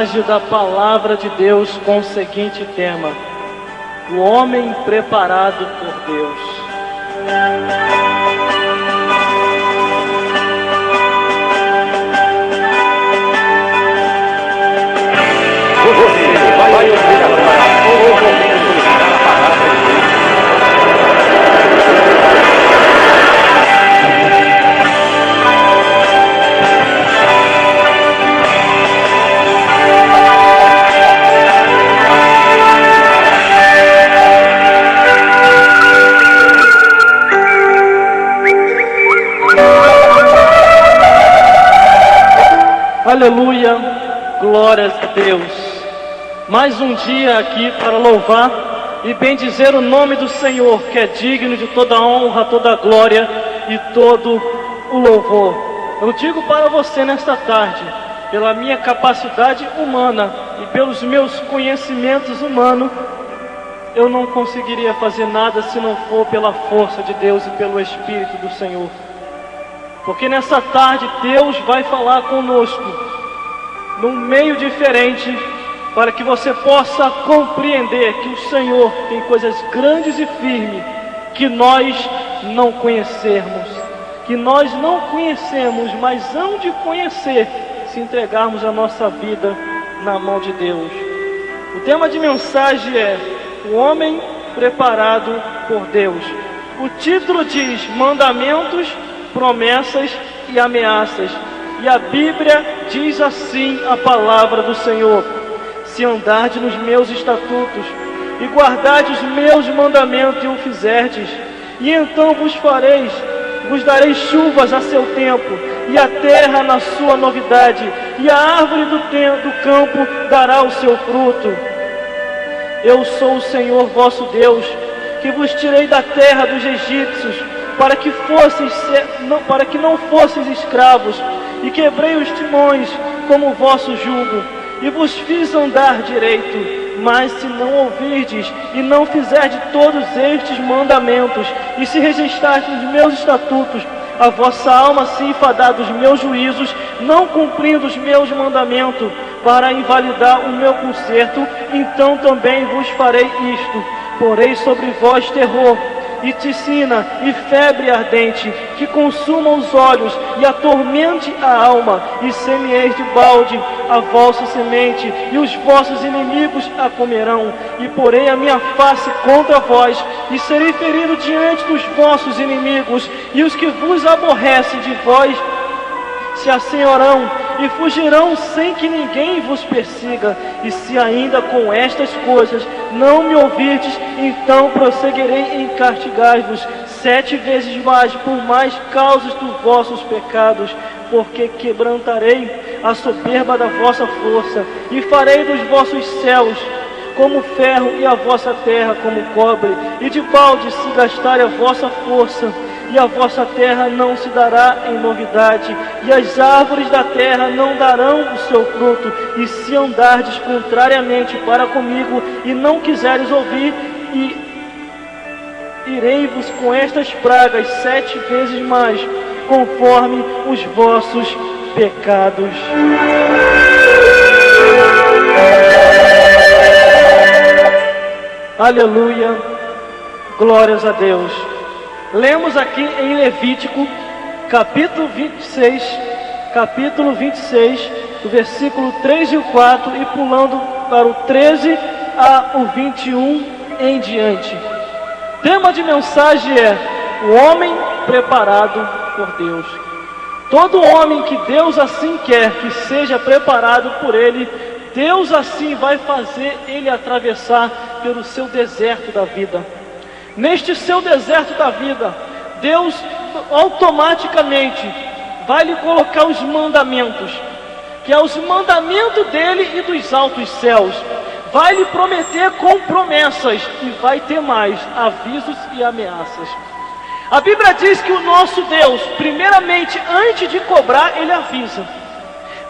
mensagem da Palavra de Deus com o seguinte tema: o homem preparado por Deus. Você vai ouvir agora o momento da Palavra de Deus. Aleluia, glórias a Deus. Mais um dia aqui para louvar e bendizer o nome do Senhor, que é digno de toda honra, toda glória e todo o louvor. Eu digo para você nesta tarde, pela minha capacidade humana e pelos meus conhecimentos humanos, eu não conseguiria fazer nada se não for pela força de Deus e pelo Espírito do Senhor. Porque nessa tarde Deus vai falar conosco num meio diferente, para que você possa compreender que o Senhor tem coisas grandes e firmes que nós não conhecemos, mas hão de conhecer se entregarmos a nossa vida na mão de Deus. O tema de mensagem é o homem preparado por Deus. O título diz mandamentos, promessas e ameaças. E a Bíblia diz assim a palavra do Senhor: se andardes nos meus estatutos e guardardes os meus mandamentos e o fizerdes, e então vos darei chuvas a seu tempo, e a terra na sua novidade, e a árvore do campo dará o seu fruto. Eu sou o Senhor vosso Deus, que vos tirei da terra dos egípcios, para que não fosseis escravos, e quebrei os timões como vosso jugo, e vos fiz andar direito. Mas se não ouvirdes e não fizerdes todos estes mandamentos, e se resistardes os meus estatutos, a vossa alma se enfadar dos meus juízos, não cumprindo os meus mandamentos, para invalidar o meu conserto, então também vos farei isto: porei sobre vós terror, e ticina, e febre ardente, que consuma os olhos, e atormente a alma, e semeeis de balde a vossa semente, e os vossos inimigos a comerão, e porei a minha face contra vós, e serei ferido diante dos vossos inimigos, e os que vos aborrecem de vós se assenhorão, e fugirão sem que ninguém vos persiga. E se ainda com estas coisas não me ouvirdes, então prosseguirei em castigar-vos 7 vezes mais, por mais causas dos vossos pecados, porque quebrantarei a soberba da vossa força, e farei dos vossos céus como ferro, e a vossa terra como cobre, e de balde se gastar a vossa força, e a vossa terra não se dará em novidade, e as árvores da terra não darão o seu fruto. E se andardes contrariamente para comigo, e não quiseres ouvir, e irei-vos com estas pragas 7 vezes mais, conforme os vossos pecados. Aleluia, glórias a Deus. Lemos aqui em Levítico, capítulo 26, do versículo 3 e o 4, e pulando para o 13 ao 21 em diante. O tema de mensagem é o homem preparado por Deus. Todo homem que Deus assim quer que seja preparado por Ele, Deus assim vai fazer ele atravessar pelo seu deserto da vida. Neste seu deserto da vida, Deus automaticamente vai lhe colocar os mandamentos, que é os mandamentos dele e dos altos céus. Vai lhe prometer com promessas, e vai ter mais avisos e ameaças. A Bíblia diz que o nosso Deus, primeiramente, antes de cobrar, Ele avisa.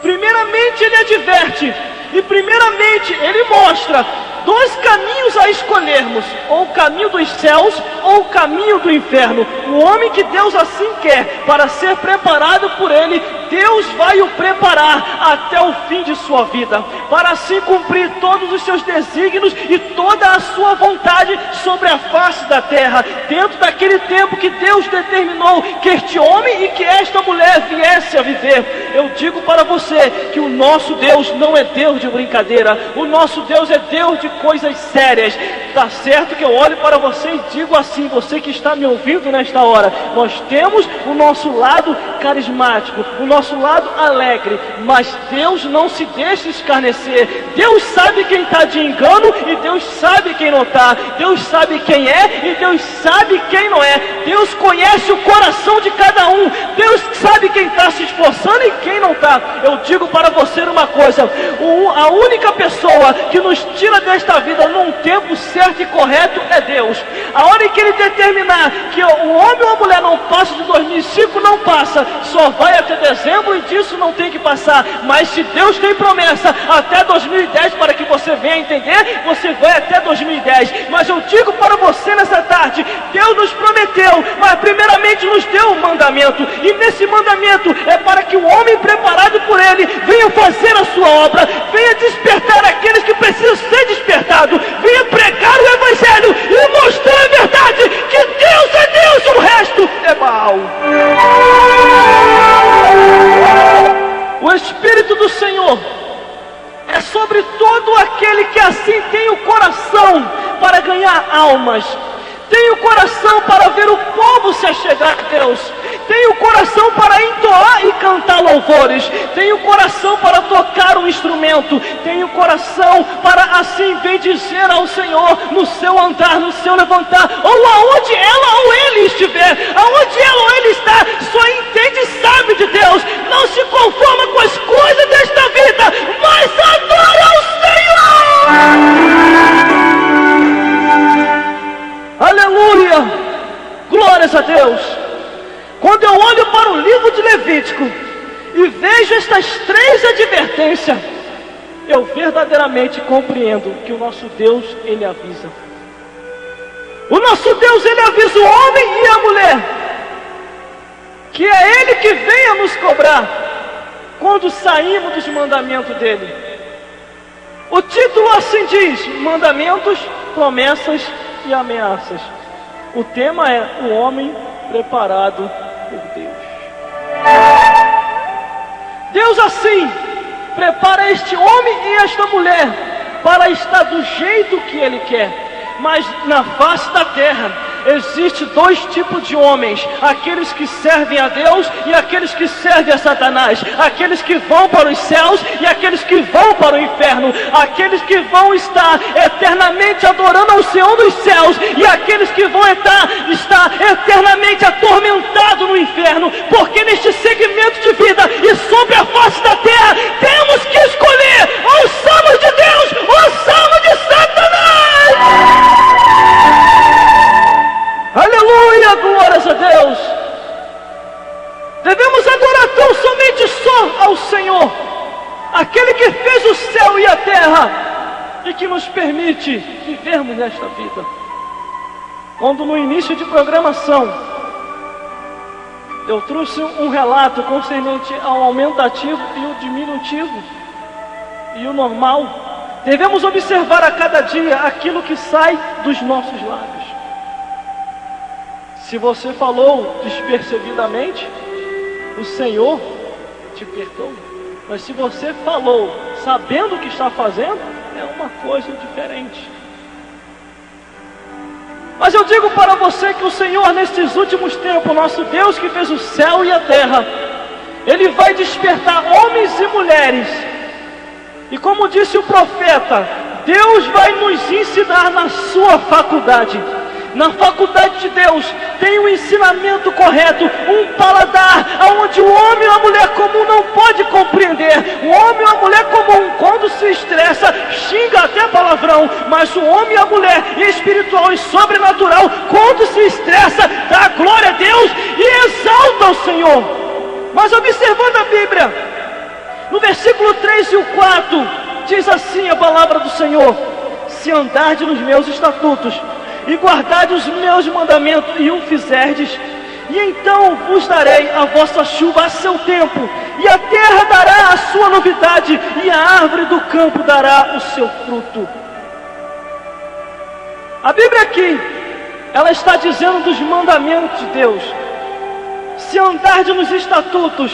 Primeiramente Ele adverte, e primeiramente Ele mostra 2 caminhos a escolhermos: ou o caminho dos céus ou o caminho do inferno. O homem que Deus assim quer para ser preparado por Ele, Deus vai o preparar até o fim de sua vida, para assim cumprir todos os seus desígnios e toda a sua vontade sobre a face da terra, dentro daquele tempo que Deus determinou que este homem e que esta mulher viesse a viver. Eu digo para você que o nosso Deus não é Deus de brincadeira, o nosso Deus é Deus de coisas sérias. Tá certo que eu olho para você e digo assim, você que está me ouvindo nesta hora, nós temos o nosso lado carismático, o nosso lado alegre, mas Deus não se deixa escarnecer. Deus sabe quem está de engano e Deus sabe quem não está. Deus sabe quem é e Deus sabe quem não é. Deus conhece o coração de cada um. Deus sabe quem está se esforçando e quem não está. Eu digo para você uma coisa, a única pessoa que nos tira desta vida num tempo certo e correto é Deus. A hora em que Ele determinar que o homem ou a mulher não passa de 2005, não passa, só vai até dezembro e disso não tem que passar. Mas se Deus tem promessa até 2010 para que você venha entender, você vai até 2010. Mas eu digo para você nessa tarde, Deus nos prometeu, mas primeiramente nos deu um mandamento, e nesse mandamento é para que o homem preparado por Ele venha fazer a sua obra, venha despertar aqueles que precisam ser despertados, venha pregar o Evangelho e mostrar a verdade, que Deus é Deus e o resto é mal. O Espírito do Senhor é sobre todo aquele que assim tem o coração para ganhar almas, tem o coração para ver o povo se achegar a Deus, tem o coração para entoar e cantar louvores, tem o coração para tocar um instrumento, tem o coração para assim bendizer ao Senhor no seu andar, no seu levantar, ou aonde ela ou ele estiver, aonde ela ou ele está, só entende e sabe de Deus, não se conforma com as coisas desta vida, mas adora ao Senhor. Aleluia, glórias a Deus. Quando eu olho para o livro de Levítico e vejo estas 3 advertências, eu verdadeiramente compreendo que o nosso Deus, Ele avisa. O nosso Deus, Ele avisa o homem e a mulher, que é Ele que vem a nos cobrar quando saímos dos mandamentos dEle. O título assim diz: mandamentos, promessas e ameaças. O tema é o homem preparado por Deus. Deus assim prepara este homem e esta mulher para estar do jeito que Ele quer. Mas na face da terra existe 2 tipos de homens: aqueles que servem a Deus e aqueles que servem a Satanás, aqueles que vão para os céus e aqueles que vão para o inferno, aqueles que vão estar eternamente adorando ao Senhor dos céus e aqueles que vão estar eternamente atormentados no inferno. Porque neste segmento de vida e sobre a face da terra temos que escolher: ou somos de Deus ou somos de Satanás. Aleluia, glórias a Deus. Devemos adorar tão somente só ao Senhor, aquele que fez o céu e a terra e que nos permite vivermos nesta vida. Quando no início de programação eu trouxe um relato concernente ao aumentativo e o diminutivo e o normal, devemos observar a cada dia aquilo que sai dos nossos lábios. Se você falou despercebidamente, o Senhor te perdoa. Mas se você falou sabendo o que está fazendo, é uma coisa diferente. Mas eu digo para você que o Senhor, nesses últimos tempos, nosso Deus que fez o céu e a terra, Ele vai despertar homens e mulheres. E como disse o profeta, Deus vai nos ensinar na sua faculdade. Na faculdade de Deus tem um ensinamento correto, um paladar, onde o homem ou a mulher comum não pode compreender. O homem ou a mulher comum, quando se estressa, xinga até palavrão, mas o homem e a mulher espiritual e sobrenatural, quando se estressa, dá glória a Deus e exalta o Senhor. Mas observando a Bíblia, no versículo 3 e o 4, diz assim a palavra do Senhor: se andardes nos meus estatutos e guardardes os meus mandamentos e o fizerdes, e então vos darei a vossa chuva a seu tempo, e a terra dará a sua novidade, e a árvore do campo dará o seu fruto. A Bíblia aqui, ela está dizendo dos mandamentos de Deus. Se andardes nos estatutos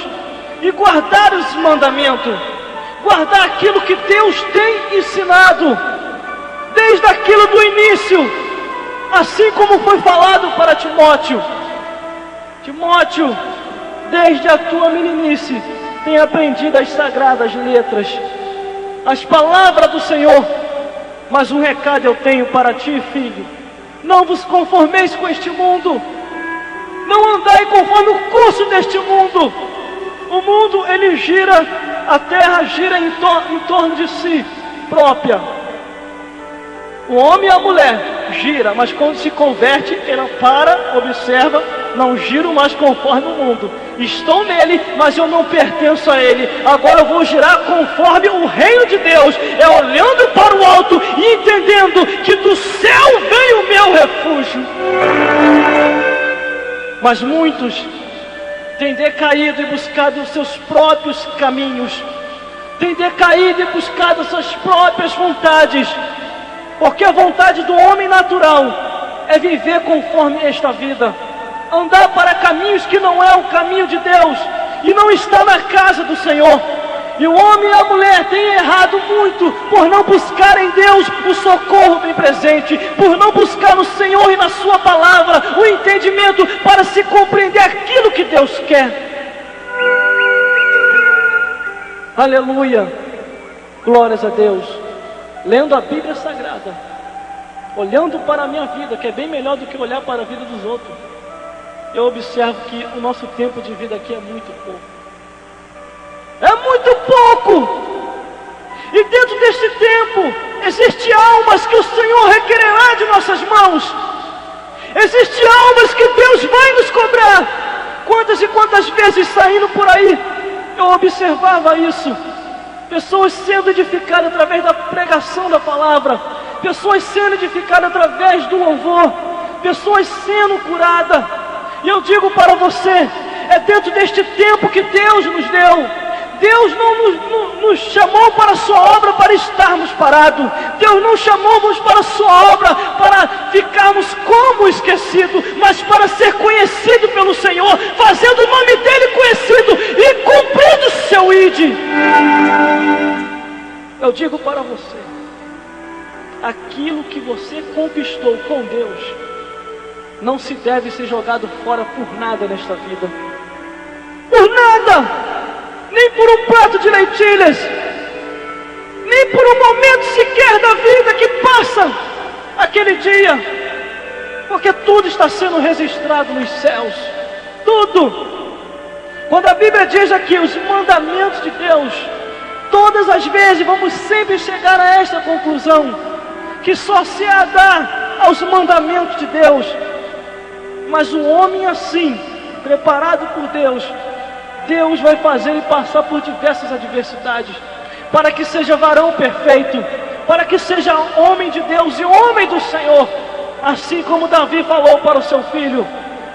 e guardar os mandamentos, guardar aquilo que Deus tem ensinado, desde aquilo do início, assim como foi falado para Timóteo. Timóteo, desde a tua meninice, tem aprendido as sagradas letras, as palavras do Senhor. Mas um recado eu tenho para ti, filho: não vos conformeis com este mundo, não andai conforme o curso deste mundo. O mundo, ele gira, a terra gira em torno de si própria. O homem e a mulher gira, mas quando se converte, ela para, observa: não giro mais conforme o mundo. Estou nele, mas eu não pertenço a ele. Agora eu vou girar conforme o reino de Deus. É olhando para o alto e entendendo que do céu vem o meu refúgio. Mas muitos têm decaído e buscado os seus próprios caminhos, têm decaído e buscado as suas próprias vontades, porque a vontade do homem natural é viver conforme esta vida, andar para caminhos que não é o caminho de Deus, e não está na casa do Senhor. E o homem e a mulher têm errado muito por não buscar em Deus o socorro bem presente, por não buscar no Senhor e na sua palavra o entendimento para se compreender aquilo que Deus quer. Aleluia, glórias a Deus. Lendo a Bíblia Sagrada, olhando para a minha vida, que é bem melhor do que olhar para a vida dos outros, eu observo que o nosso tempo de vida aqui é muito pouco. É muito pouco. E dentro deste tempo, existem almas que o Senhor requererá de nossas mãos. Existem almas que Deus vai nos cobrar. Quantas e quantas vezes saindo por aí, eu observava isso. Pessoas sendo edificadas através da pregação da palavra, pessoas sendo edificadas através do louvor, pessoas sendo curadas. E eu digo para você, é dentro deste tempo que Deus nos deu. Deus não nos chamou para a sua obra para estarmos parados. Deus não chamou-nos para a sua obra para ficarmos como esquecidos, mas para ser conhecido pelo Senhor, fazendo o nome dele conhecido e cumprindo o seu ID. Eu digo para você, aquilo que você conquistou com Deus não se deve ser jogado fora por nada nesta vida. Por nada! Nem por um prato de lentilhas, nem por um momento sequer da vida que passa aquele dia, porque tudo está sendo registrado nos céus, tudo. Quando a Bíblia diz aqui os mandamentos de Deus, todas as vezes vamos sempre chegar a esta conclusão, que só se dá aos mandamentos de Deus. Mas o homem assim, preparado por Deus, Deus vai fazer ele passar por diversas adversidades, para que seja varão perfeito, para que seja homem de Deus e homem do Senhor, assim como Davi falou para o seu filho: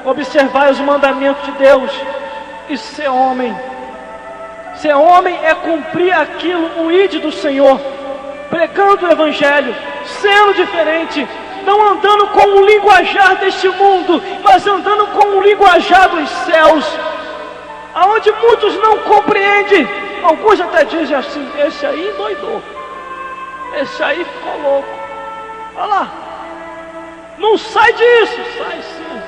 observai os mandamentos de Deus e ser homem. Ser homem é cumprir aquilo, o ID do Senhor, pregando o Evangelho, sendo diferente, não andando com o linguajar deste mundo, mas andando com o linguajar dos céus, aonde muitos não compreendem. Alguns até dizem assim: esse aí doidou, esse aí ficou louco. Olha lá, não sai disso. Sai sim,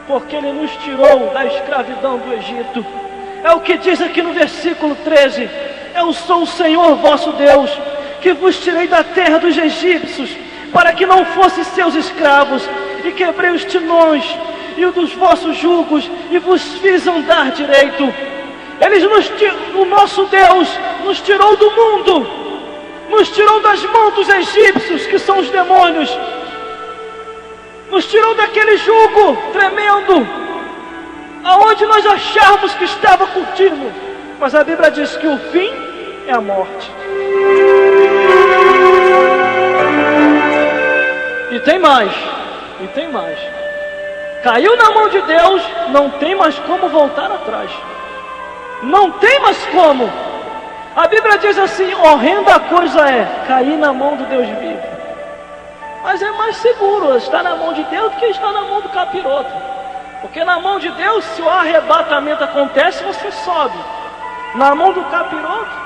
porque ele nos tirou da escravidão do Egito. É o que diz aqui no versículo 13: eu sou o Senhor vosso Deus, que vos tirei da terra dos egípcios, para que não fosseis seus escravos, e quebrei os tilões e o dos vossos jugos, e vos fiz andar direito. O nosso Deus nos tirou do mundo, nos tirou das mãos dos egípcios, que são os demônios, nos tirou daquele jugo tremendo, aonde nós achávamos que estava curtindo, mas a Bíblia diz que o fim é a morte. E tem mais, Caiu na mão de Deus, não tem mais como voltar atrás. Não tem mais como. A Bíblia diz assim: horrenda coisa é cair na mão do Deus vivo. Mas é mais seguro estar na mão de Deus do que estar na mão do capiroto. Porque na mão de Deus, se o arrebatamento acontece, você sobe. Na mão do capiroto,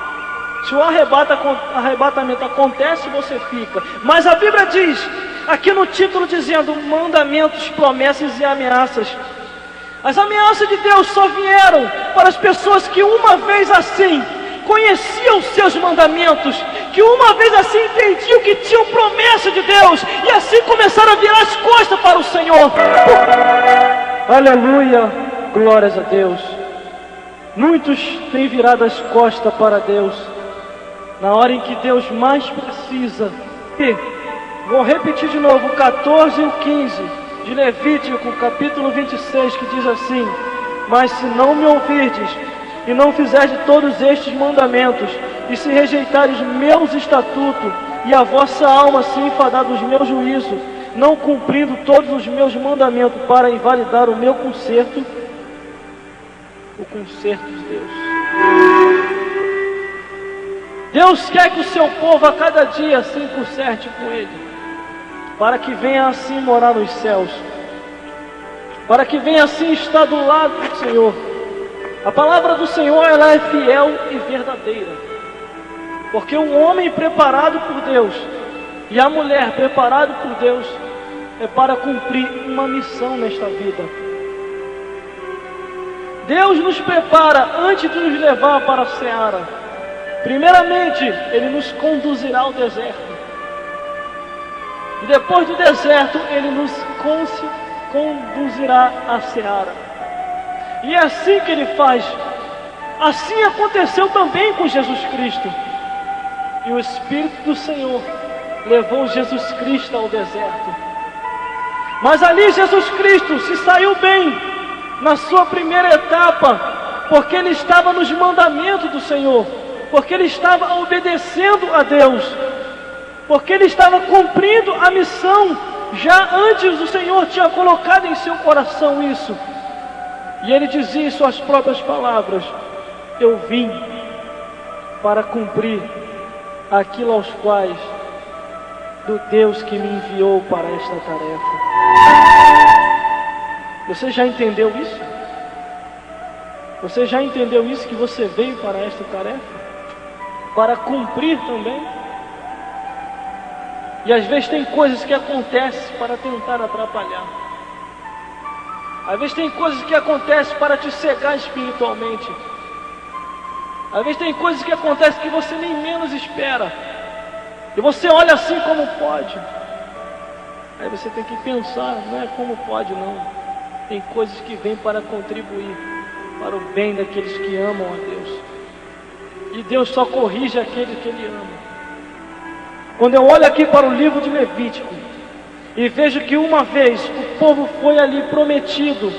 se o arrebatamento acontece, você fica. Mas a Bíblia diz, aqui no título dizendo, mandamentos, promessas e ameaças. As ameaças de Deus só vieram para as pessoas que uma vez assim conheciam os seus mandamentos, que uma vez assim entendiam que tinham promessa de Deus, e assim começaram a virar as costas para o Senhor. Aleluia, glórias a Deus. Muitos têm virado as costas para Deus na hora em que Deus mais precisa. E vou repetir de novo o 14 e o 15 de Levítico, capítulo 26, que diz assim: mas se não me ouvirdes e não fizerdes todos estes mandamentos, e se rejeitares meus estatutos, e a vossa alma se enfadar dos meus juízos, não cumprindo todos os meus mandamentos para invalidar o meu conserto, o conserto de Deus. Deus quer que o seu povo a cada dia se conserte com Ele, para que venha assim morar nos céus, para que venha assim estar do lado do Senhor. A palavra do Senhor, ela é fiel e verdadeira, porque o homem preparado por Deus e a mulher preparada por Deus é para cumprir uma missão nesta vida. Deus nos prepara antes de nos levar para a seara. Primeiramente, Ele nos conduzirá ao deserto. E depois do deserto, Ele nos conduzirá à seara. E é assim que Ele faz. Assim aconteceu também com Jesus Cristo. E o Espírito do Senhor levou Jesus Cristo ao deserto. Mas ali Jesus Cristo se saiu bem na sua primeira etapa, porque Ele estava nos mandamentos do Senhor, porque Ele estava obedecendo a Deus, porque Ele estava cumprindo a missão. Já antes o Senhor tinha colocado em seu coração isso. E Ele dizia em suas próprias palavras: eu vim para cumprir aquilo aos quais do Deus que me enviou para esta tarefa. Você já entendeu isso? Você já entendeu isso, que você veio para esta tarefa? Para cumprir também? E às vezes tem coisas que acontecem para tentar atrapalhar. Às vezes tem coisas que acontecem para te cegar espiritualmente. Às vezes tem coisas que acontecem que você nem menos espera. E você olha assim, como pode? Aí você tem que pensar, não é como pode não. Tem coisas que vêm para contribuir para o bem daqueles que amam a Deus. E Deus só corrige aqueles que Ele ama. Quando eu olho aqui para o livro de Levítico e vejo que uma vez o povo foi ali prometido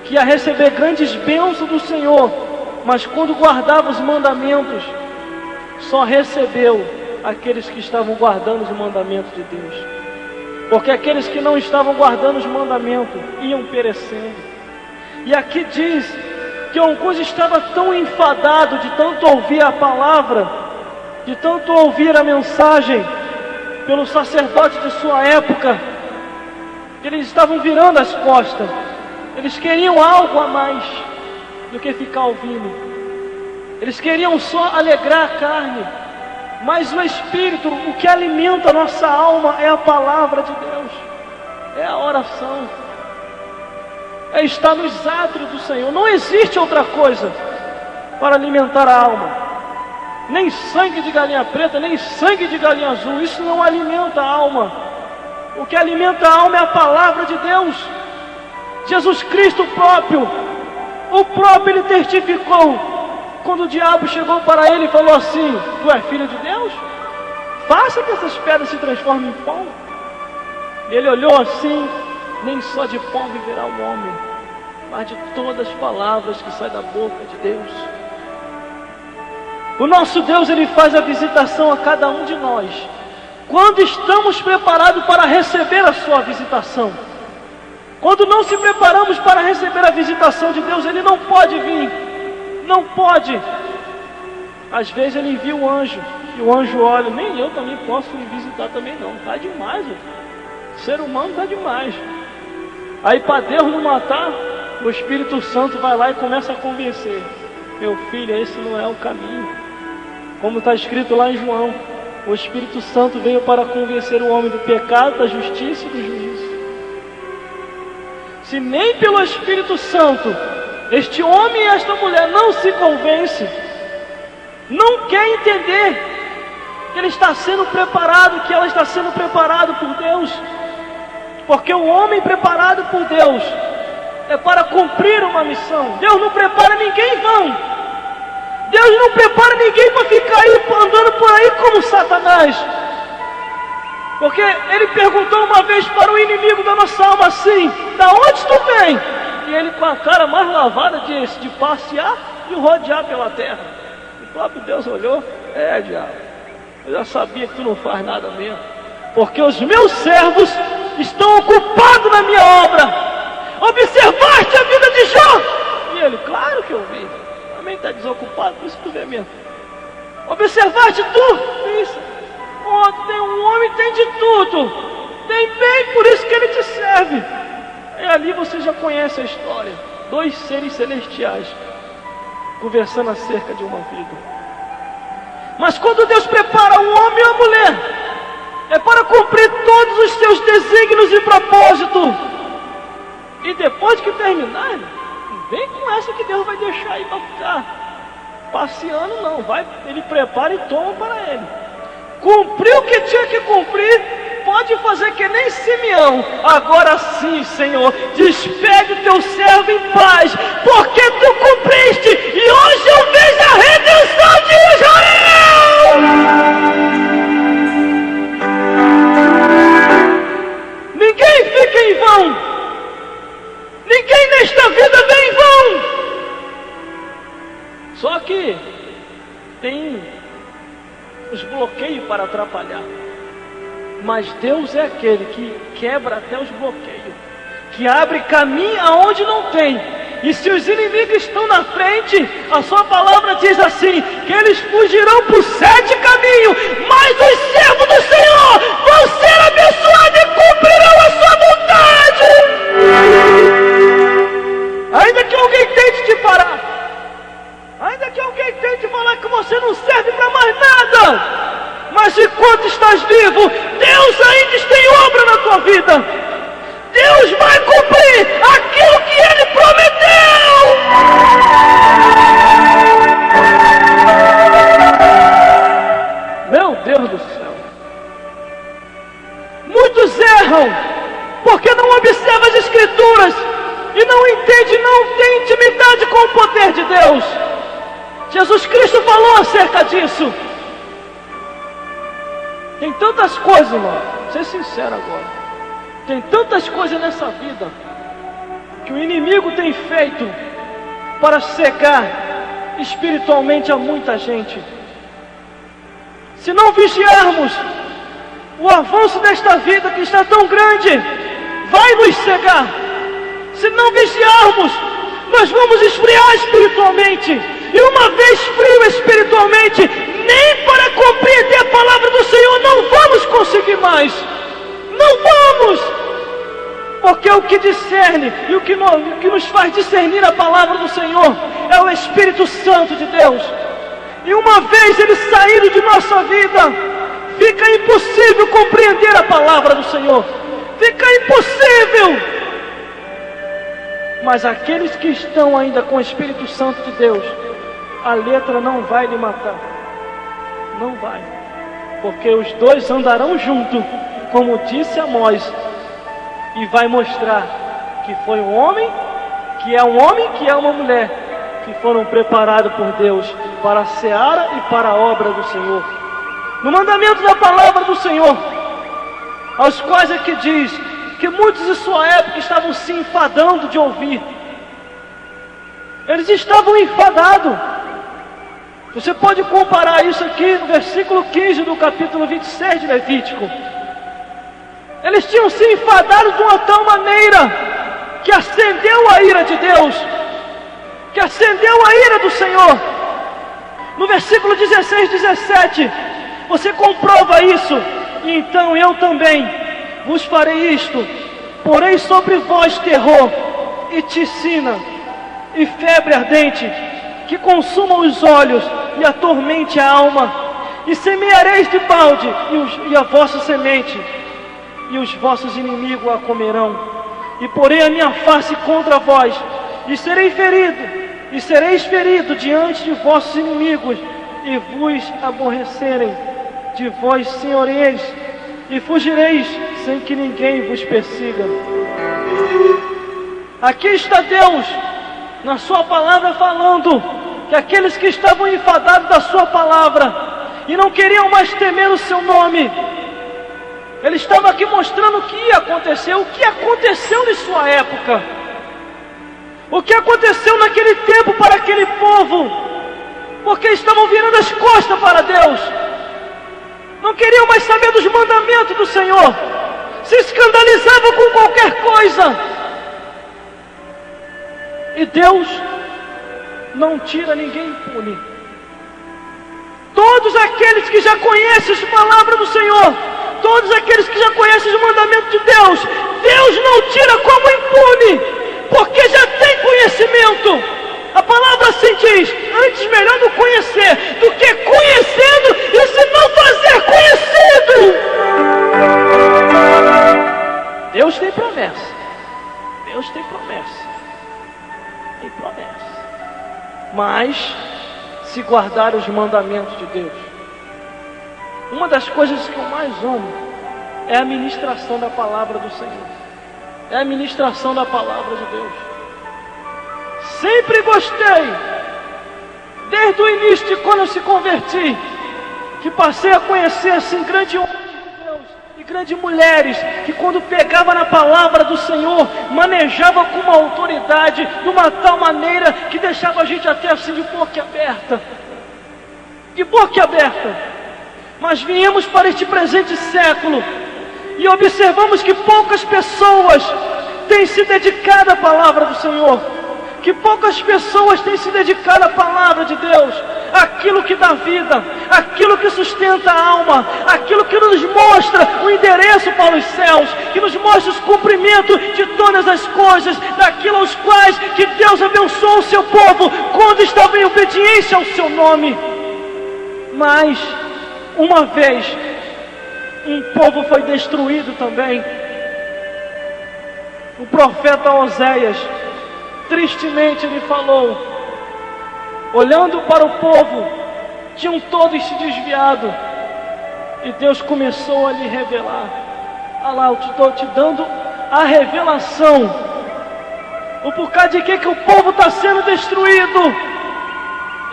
que ia receber grandes bênçãos do Senhor, mas quando guardava os mandamentos, só recebeu aqueles que estavam guardando os mandamentos de Deus. Porque aqueles que não estavam guardando os mandamentos iam perecendo. E aqui diz que alguns estavam tão enfadados de tanto ouvir a palavra, de tanto ouvir a mensagem pelo sacerdote de sua época, que eles estavam virando as costas. Eles queriam algo a mais do que ficar ouvindo. Eles queriam só alegrar a carne. Mas o Espírito, o que alimenta a nossa alma é a palavra de Deus, é a oração, é estar nos átrios do Senhor. Não existe outra coisa para alimentar a alma. Nem sangue de galinha preta, nem sangue de galinha azul. Isso não alimenta a alma. O que alimenta a alma é a palavra de Deus. Jesus Cristo próprio, Ele testificou. Quando o diabo chegou para ele e falou assim: tu és filho de Deus? Faça que essas pedras se transformem em pão. Ele olhou assim: nem só de pão viverá o homem, mas de todas as palavras que saem da boca de Deus. O nosso Deus, Ele faz a visitação a cada um de nós, quando estamos preparados para receber a sua visitação. Quando não se preparamos para receber a visitação de Deus, Ele não pode vir. Não pode. Às vezes Ele envia o anjo, e o anjo olha, nem eu também posso me visitar também não. Está demais, o ser humano está demais. Aí para Deus não matar, o Espírito Santo vai lá e começa a convencer. Meu filho, esse não é o caminho. Como está escrito lá em João, o Espírito Santo veio para convencer o homem do pecado, da justiça e do juízo. Se nem pelo Espírito Santo este homem e esta mulher não se convence, não quer entender que ele está sendo preparado, que ela está sendo preparada por Deus, porque o homem preparado por Deus é para cumprir uma missão. Deus não prepara ninguém em vão. Deus não prepara ninguém para ficar aí andando por aí como Satanás. Porque ele perguntou uma vez para o inimigo da nossa alma assim: da onde tu vem? E ele, com a cara mais lavada, disse: de passear e rodear pela terra. O próprio Deus olhou: é, diabo, eu já sabia que tu não faz nada mesmo, porque os meus servos estão ocupados na minha obra. Observaste a vida de Jó? E ele: claro que eu vi. Também está desocupado, por isso que tu vê mesmo. Observaste tu? Isso. Um homem tem de tudo, tem bem, por isso que ele te serve. E ali você já conhece a história. Dois seres celestiais conversando acerca de uma vida. Mas quando Deus prepara um homem e uma mulher, é para cumprir todos os seus desígnios e propósitos. E depois que terminar, não vem com essa que Deus vai deixar aí para ficar passeando, não. Vai, ele prepara e toma para ele. Cumpriu o que tinha que cumprir, pode fazer que nem Simeão. Agora sim, Senhor, despede o teu servo em paz, porque tu cumpriste, e hoje eu vejo a redenção de Israel. Ninguém fica em vão, ninguém nesta vida vem em vão. Só que tem os bloqueios para atrapalhar, mas Deus é aquele que quebra até os bloqueios, que abre caminho aonde não tem. E se os inimigos estão na frente, a sua palavra diz assim, que eles fugirão por 7 caminhos, mas os servos do Senhor vão ser abençoados e cumprirão a sua vontade. Ainda que alguém tente te parar, ainda que alguém tente falar que você não serve para mais nada, mas enquanto estás vivo, Deus ainda tem obra na tua vida. Deus vai cumprir aquilo que Ele prometeu. Meu Deus do céu. Muitos erram porque não observam as Escrituras e não entendem, não têm intimidade com o poder de Deus. Jesus Cristo falou acerca disso. Tem tantas coisas, irmão, vou ser sincero agora. Tem tantas coisas nessa vida que o inimigo tem feito para cegar espiritualmente a muita gente. Se não vigiarmos, o avanço desta vida que está tão grande vai nos cegar. Se não vigiarmos, nós vamos esfriar espiritualmente. E uma vez frio espiritualmente, nem para compreender a palavra do Senhor não vamos conseguir mais. Não vamos! Porque o que discerne e o que nos faz discernir a palavra do Senhor é o Espírito Santo de Deus. E uma vez ele saído de nossa vida, fica impossível compreender a palavra do Senhor. Fica impossível! Mas aqueles que estão ainda com o Espírito Santo de Deus, a letra não vai lhe matar. Não vai. Porque os dois andarão juntos, como disse Amós, e vai mostrar que foi um homem, que é uma mulher, que foram preparados por Deus para a seara e para a obra do Senhor. No mandamento da palavra do Senhor, aos quais é que diz que muitos de sua época estavam se enfadando de ouvir. Eles estavam enfadados. Você pode comparar isso aqui no versículo 15 do capítulo 26 de Levítico. Eles tinham se enfadado de uma tal maneira acendeu a ira de Deus, que acendeu a ira do Senhor. No versículo 16, 17, você comprova isso. E então eu também vos farei isto: porei sobre vós terror e ticina e febre ardente, que consuma os olhos e atormente a alma. E semeareis de balde e a vossa semente, e os vossos inimigos a comerão. E porei a minha face contra vós, e sereis ferido diante de vossos inimigos, e vos aborrecerem, de vós senhoreis, e fugireis sem que ninguém vos persiga. Aqui está Deus na sua palavra falando que aqueles que estavam enfadados da sua palavra e não queriam mais temer o seu nome, ele estava aqui mostrando o que ia acontecer, o que aconteceu em sua época, o que aconteceu naquele tempo para aquele povo, porque estavam virando as costas para Deus, não queriam mais saber dos mandamentos do Senhor, se escandalizavam com qualquer coisa. E Deus não tira ninguém impune. Todos aqueles que já conhecem as palavras do Senhor, todos aqueles que já conhecem os mandamentos de Deus, Deus não tira como impune, porque já tem conhecimento. A palavra assim diz: antes melhor não conhecer do que conhecendo e se não fazer conhecido. Deus tem promessa. Deus tem promessa. Tem promessa. Mas se guardar os mandamentos de Deus. Uma das coisas que eu mais amo é a ministração da palavra do Senhor. É a ministração da palavra de Deus. Sempre gostei, desde o início de quando eu se converti, que passei a conhecer assim grandes homens de Deus e grandes mulheres, que quando pegava na palavra do Senhor, manejava com uma autoridade, de uma tal maneira que deixava a gente até assim de boca aberta. De boca aberta. Mas viemos para este presente século e observamos que poucas pessoas têm se dedicado à palavra do Senhor. Que poucas pessoas têm se dedicado à palavra de Deus, aquilo que dá vida, aquilo que sustenta a alma, aquilo que nos mostra o endereço para os céus, que nos mostra o cumprimento de todas as coisas, daquilo aos quais que Deus abençoou o seu povo, quando estava em obediência ao seu nome. Mas, uma vez, um povo foi destruído também. O profeta Oséias, tristemente ele falou, olhando para o povo, tinham todos se desviado, e Deus começou a lhe revelar. Ah lá, eu estou te dando a revelação, o porquê de que o povo está sendo destruído.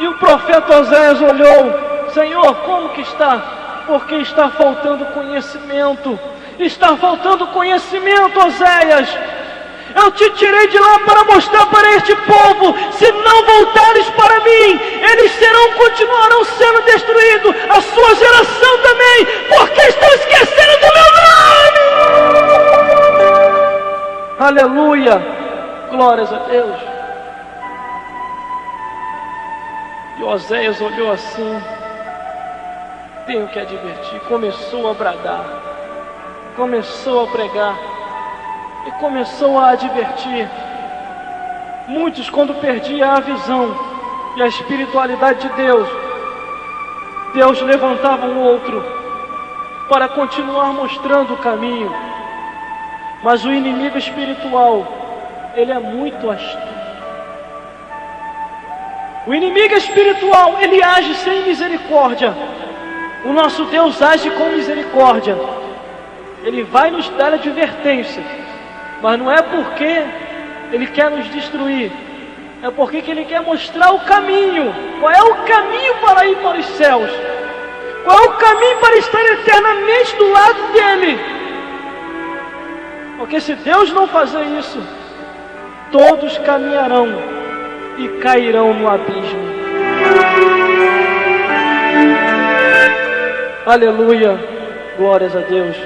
E o profeta Oséias olhou: Senhor, como que está? Porque está faltando conhecimento. Está faltando conhecimento, Oséias. Eu te tirei de lá para mostrar para este povo: se não voltares para mim, eles continuarão sendo destruídos, a sua geração também, porque estão esquecendo do meu nome. Aleluia, glórias a Deus. E Oséias olhou assim: tenho que advertir. Começou a bradar, começou a pregar e começou a advertir. Muitos, quando perdiam a visão e a espiritualidade de Deus, Deus levantava um outro para continuar mostrando o caminho. Mas o inimigo espiritual, ele é muito astuto. O inimigo espiritual, ele age sem misericórdia. O nosso Deus age com misericórdia. Ele vai nos dar advertência, mas não é porque ele quer nos destruir, é porque que ele quer mostrar o caminho. Qual é o caminho para ir para os céus? Qual é o caminho para estar eternamente do lado dele? Porque se Deus não fazer isso, todos caminharão e cairão no abismo. Aleluia, glórias a Deus.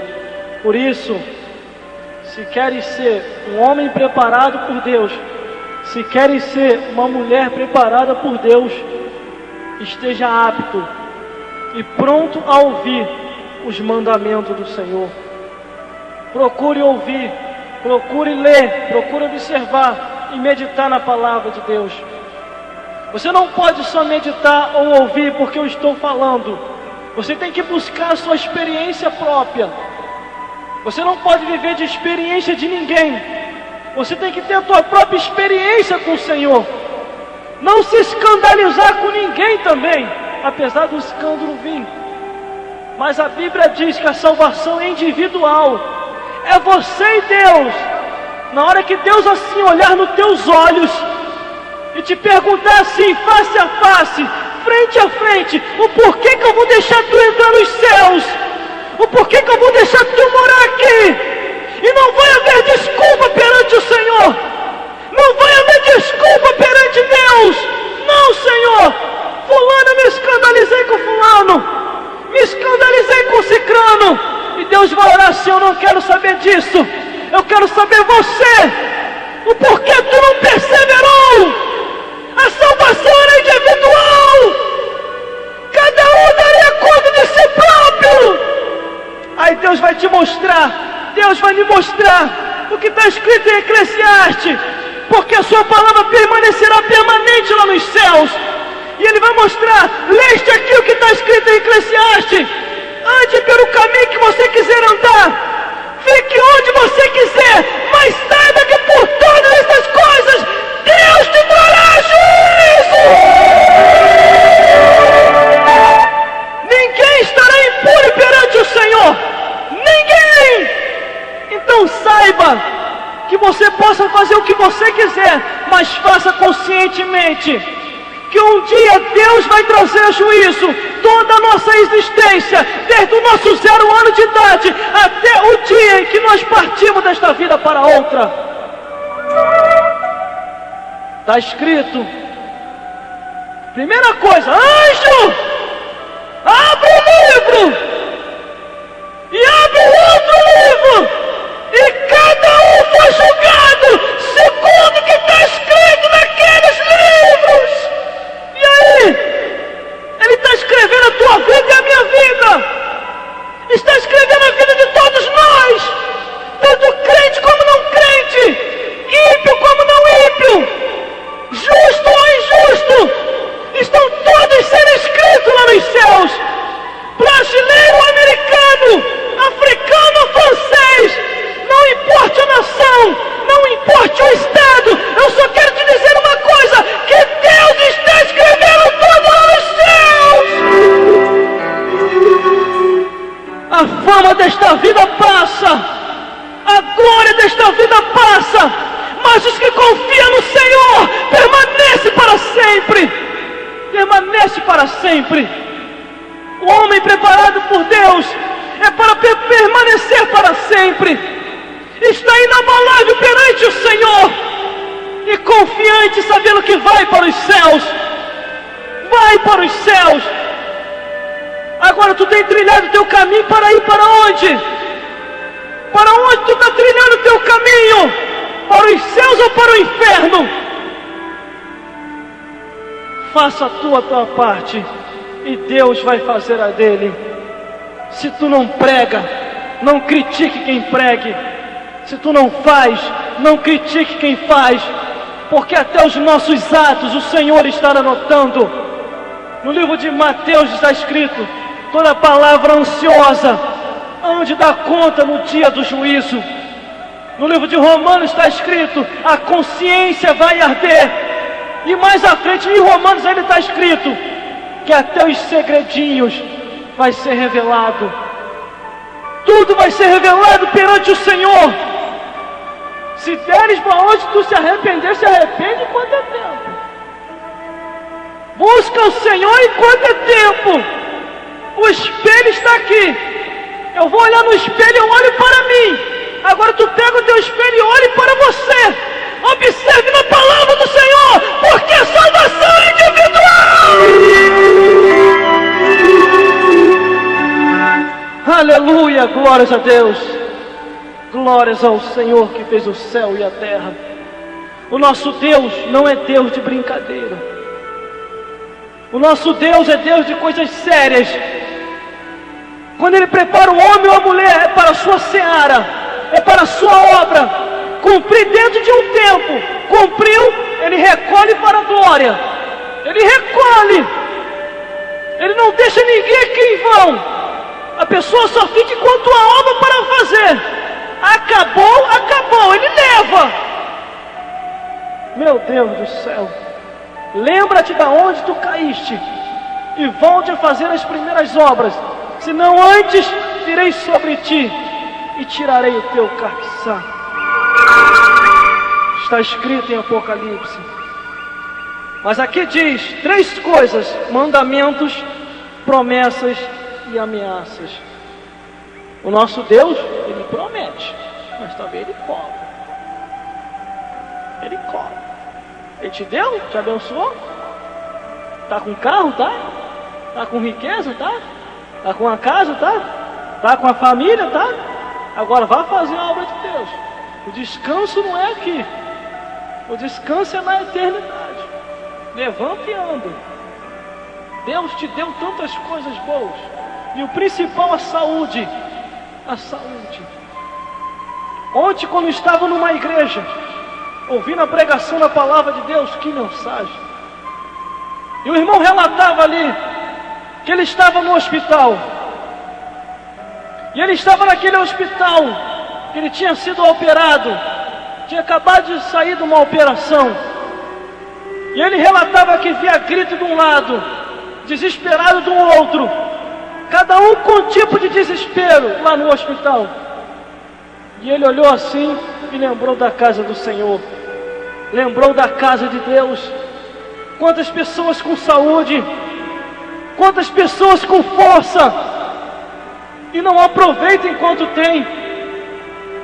Por isso, Se queres ser um homem preparado por Deus, se queres ser uma mulher preparada por Deus, esteja apto e pronto a ouvir os mandamentos do Senhor. Procure ouvir, procure ler, procure observar e meditar na palavra de Deus. Você não pode só meditar ou ouvir porque eu estou falando. Você tem que buscar a sua experiência própria. Você não pode viver de experiência de ninguém. Você tem que ter a tua própria experiência com o Senhor. Não se escandalizar com ninguém também, apesar do escândalo vir. Mas a Bíblia diz que a salvação é individual. É você e Deus. Na hora que Deus assim olhar nos teus olhos e te perguntar assim, face a face, frente a frente, o porquê que eu vou deixar tu entrar nos céus? O porquê que eu vou deixar tu morar aqui? E não vai haver desculpa perante o Senhor. Não vai haver desculpa perante Deus. Não, Senhor. Fulano, eu me escandalizei com fulano. Me escandalizei com cicrano. E Deus vai orar assim, eu não quero saber disso. Eu quero saber você. O porquê tu não perseverou. A salvação era individual. Cada um daria conta de si próprio. Aí Deus vai te mostrar, Deus vai me mostrar o que está escrito em Eclesiastes, porque a sua palavra permanecerá permanente lá nos céus. E Ele vai mostrar, leste aqui o que está escrito em Eclesiastes, ande pelo caminho que você quiser andar, fique onde você quiser, mas saiba que por todas essas coisas, Deus te trará juízo. Ninguém estará impune perante o Senhor. Ninguém. Então saiba que você possa fazer o que você quiser, mas faça conscientemente que um dia Deus vai trazer juízo. Toda a nossa existência, desde o nosso 0 ano de idade até o dia em que nós partimos desta vida para outra. Está escrito. Primeira coisa, anjo, abre o livro e abre o outro livro, e cada um foi julgado segundo o que está escrito naqueles livros. E aí, Ele está escrevendo a tua vida e a minha vida, está escrevendo a vida de todos nós, tanto crente como não crente, ímpio como não ímpio, justo ou injusto, estão todos sendo escritos lá nos céus. Brasileiro, americano, africano ou francês, não importa a nação, não importa o estado, eu só quero te dizer uma coisa, que Deus está escrevendo tudo lá nos céus. A fama desta vida passa, a glória desta vida passa, mas os que confiam no Senhor permanecem para sempre. Permanece para sempre. O homem preparado por Deus é para permanecer para sempre. Está inabalável perante o Senhor e confiante, sabendo que vai para os céus. Vai para os céus. Agora tu tem trilhado o teu caminho para ir para onde? Para onde tu está trilhando o teu caminho? Para os céus ou para o inferno? Faça a tua parte e Deus vai fazer a dele. Se tu não prega, não critique quem pregue. Se tu não faz, não critique quem faz, porque até os nossos atos o Senhor está anotando. No livro de Mateus está escrito: toda palavra ansiosa hão de dar conta no dia do juízo. No livro de Romanos está escrito: a consciência vai arder. E mais à frente em Romanos ainda está escrito que até os segredinhos vai ser revelado. Tudo vai ser revelado perante o Senhor. Se deres para onde tu se arrepender, se arrepende enquanto é tempo. Busca o Senhor enquanto é tempo. O espelho está aqui. Eu vou olhar no espelho, eu olho para mim. Agora tu pega o teu espelho e olhe para você. Observe na palavra do Senhor, porque a salvação é individual. Aleluia, glórias a Deus. Glórias ao Senhor que fez o céu e a terra. O nosso Deus não é Deus de brincadeira. O nosso Deus é Deus de coisas sérias. Quando Ele prepara o homem ou a mulher, é para a sua seara, é para a sua obra. Cumprir dentro de um tempo. Cumpriu, Ele recolhe para a glória. Ele recolhe. Ele não deixa ninguém aqui em vão. A pessoa só fica enquanto a obra para fazer. Acabou, acabou. Ele leva. Meu Deus do céu. Lembra-te de onde tu caíste e volte a fazer as primeiras obras. Senão antes virei sobre ti e tirarei o teu castiçal. Está escrito em Apocalipse. Mas aqui diz 3 coisas: mandamentos, promessas e ameaças. O nosso Deus, Ele promete, mas também Ele cobra. Ele cobra. Ele te deu? Te abençoou? Tá com carro, tá? Tá com riqueza, tá? Tá com a casa, tá? Tá com a família, tá? Agora vá fazer a obra de Deus. O descanso não é aqui. O descanso é na eternidade. Levanta e anda. Deus te deu tantas coisas boas. E o principal, a saúde. A saúde. Ontem, quando estava numa igreja, ouvindo a pregação da palavra de Deus, que mensagem. E o irmão relatava ali que ele estava no hospital. E ele estava naquele hospital, que ele tinha sido operado, tinha acabado de sair de uma operação. E ele relatava que via grito de um lado, desesperado do outro, cada um com um tipo de desespero lá no hospital. E ele olhou assim e lembrou da casa do Senhor, lembrou da casa de Deus. Quantas pessoas com saúde, quantas pessoas com força, e não aproveita enquanto tem,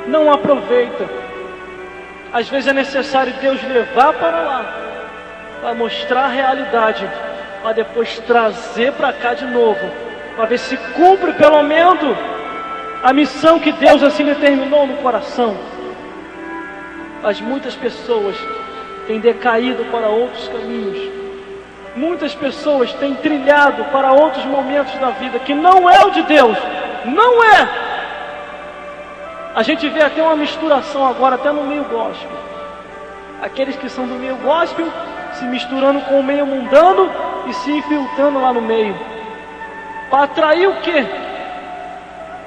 não aproveita. Às vezes é necessário Deus levar para lá, para mostrar a realidade, para depois trazer para cá de novo, para ver se cumpre pelo menos a missão que Deus assim determinou no coração. Mas muitas pessoas têm decaído para outros caminhos. Muitas pessoas têm trilhado para outros momentos da vida que não é o de Deus. Não é. A gente vê até uma misturação agora, até no meio gospel. Aqueles que são do meio gospel se misturando com o meio mundano e se infiltrando lá no meio. Para atrair o quê?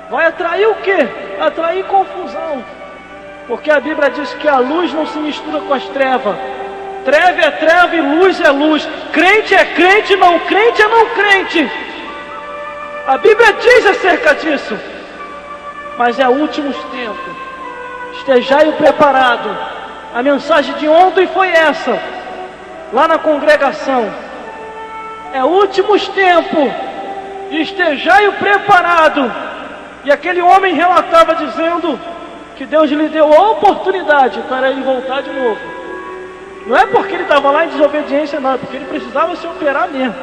Vai atrair o quê? Atrair confusão. Porque a Bíblia diz que a luz não se mistura com as trevas. Treva é treva e luz é luz. Crente é crente, não crente é não crente. A Bíblia diz acerca disso. Mas é últimos tempos. Estejai preparado. A mensagem de ontem foi essa, lá na congregação. É últimos tempos. Estejai preparado. E aquele homem relatava dizendo que Deus lhe deu a oportunidade para ele voltar de novo. Não é porque ele estava lá em desobediência, não, é porque ele precisava se operar mesmo.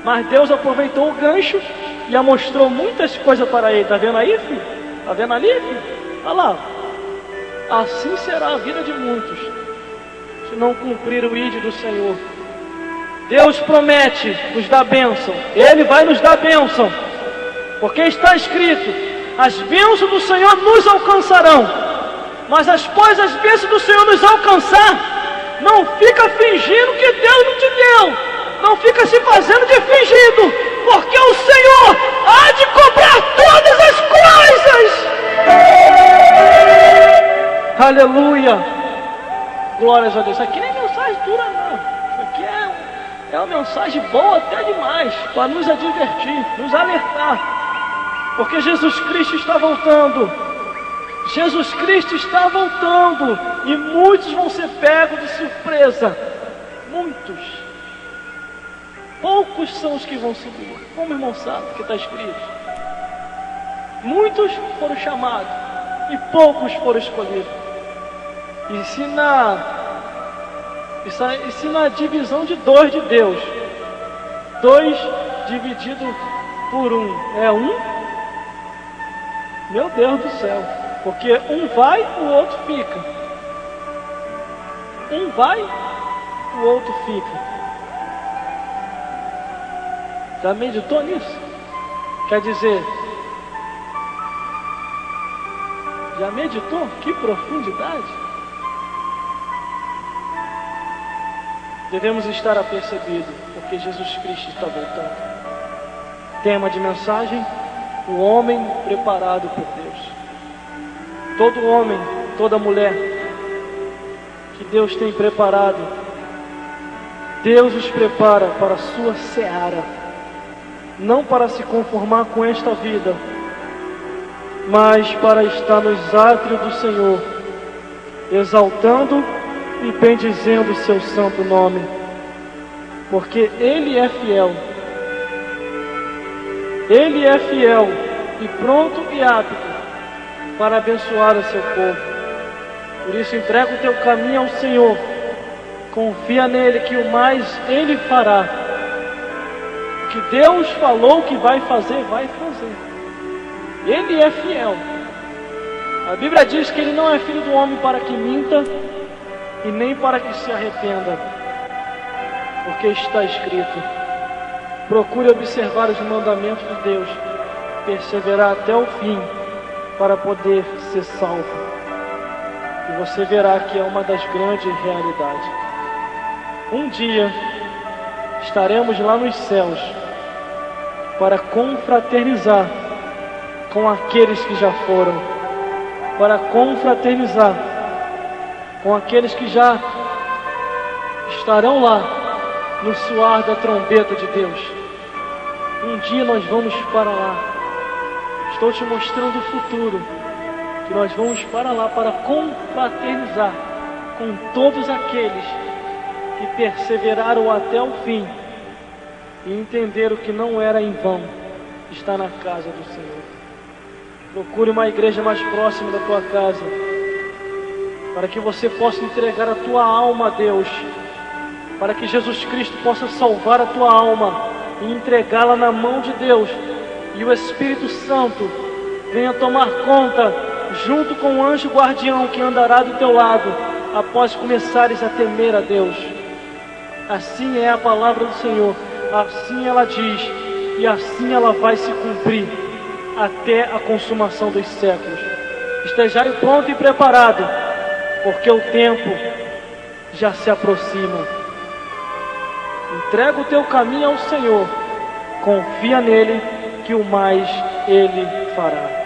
Mas Deus aproveitou o gancho e mostrou muitas coisas para ele. Está vendo aí, filho? Está vendo ali, filho? Olha lá. Assim será a vida de muitos, se não cumprir o ídolo do Senhor. Deus promete nos dar bênção. Ele vai nos dar bênção. Porque está escrito: as bênçãos do Senhor nos alcançarão. Mas após as bênçãos do Senhor nos alcançar, não fica fingindo que Deus não te deu. Não fica se fazendo de fingido. Porque o Senhor há de cobrar todas as coisas. Aleluia. Glórias a Deus. Isso aqui nem mensagem dura não. Isso aqui é uma mensagem boa até demais, para nos advertir, nos alertar. Porque Jesus Cristo está voltando. Jesus Cristo está voltando. E muitos vão ser pegos de surpresa. Muitos. Poucos são os que vão subir. Como o irmão sabe que está escrito. Muitos foram chamados e poucos foram escolhidos. E se na divisão de 2 de Deus, 2 dividido por 1 é 1, Meu Deus do céu, porque um vai, o outro fica. Um vai, o outro fica. Já meditou nisso? Quer dizer, já meditou? Que profundidade! Devemos estar apercebidos, porque Jesus Cristo está voltando. Tema de mensagem: o homem preparado por Deus. Todo homem, toda mulher que Deus tem preparado, Deus os prepara para a sua seara, não para se conformar com esta vida, mas para estar nos átrios do Senhor, exaltando e bendizendo o seu santo nome, porque Ele é fiel. Ele é fiel e pronto e apto para abençoar o seu povo. Por isso entrega o teu caminho ao Senhor, confia nele que o mais Ele fará. O que Deus falou que vai fazer, vai fazer. Ele é fiel. A Bíblia diz que Ele não é filho do homem para que minta e nem para que se arrependa, porque está escrito: procure observar os mandamentos de Deus, perseverar até o fim, para poder ser salvo. E você verá que é uma das grandes realidades. Um dia estaremos lá nos céus para confraternizar com aqueles que já foram, para confraternizar com aqueles que já estarão lá no soar da trombeta de Deus. Um dia nós vamos para lá. Estou te mostrando o futuro, que nós vamos para lá para confraternizar com todos aqueles que perseveraram até o fim e entenderam que não era em vão estar na casa do Senhor. Procure uma igreja mais próxima da tua casa, para que você possa entregar a tua alma a Deus, para que Jesus Cristo possa salvar a tua alma e entregá-la na mão de Deus, e o Espírito Santo venha tomar conta, junto com o anjo guardião que andará do teu lado, após começares a temer a Deus. Assim é a palavra do Senhor, assim ela diz, e assim ela vai se cumprir, até a consumação dos séculos. Estejai pronto e preparado, porque o tempo já se aproxima. Entrega o teu caminho ao Senhor, confia nele que o mais Ele fará.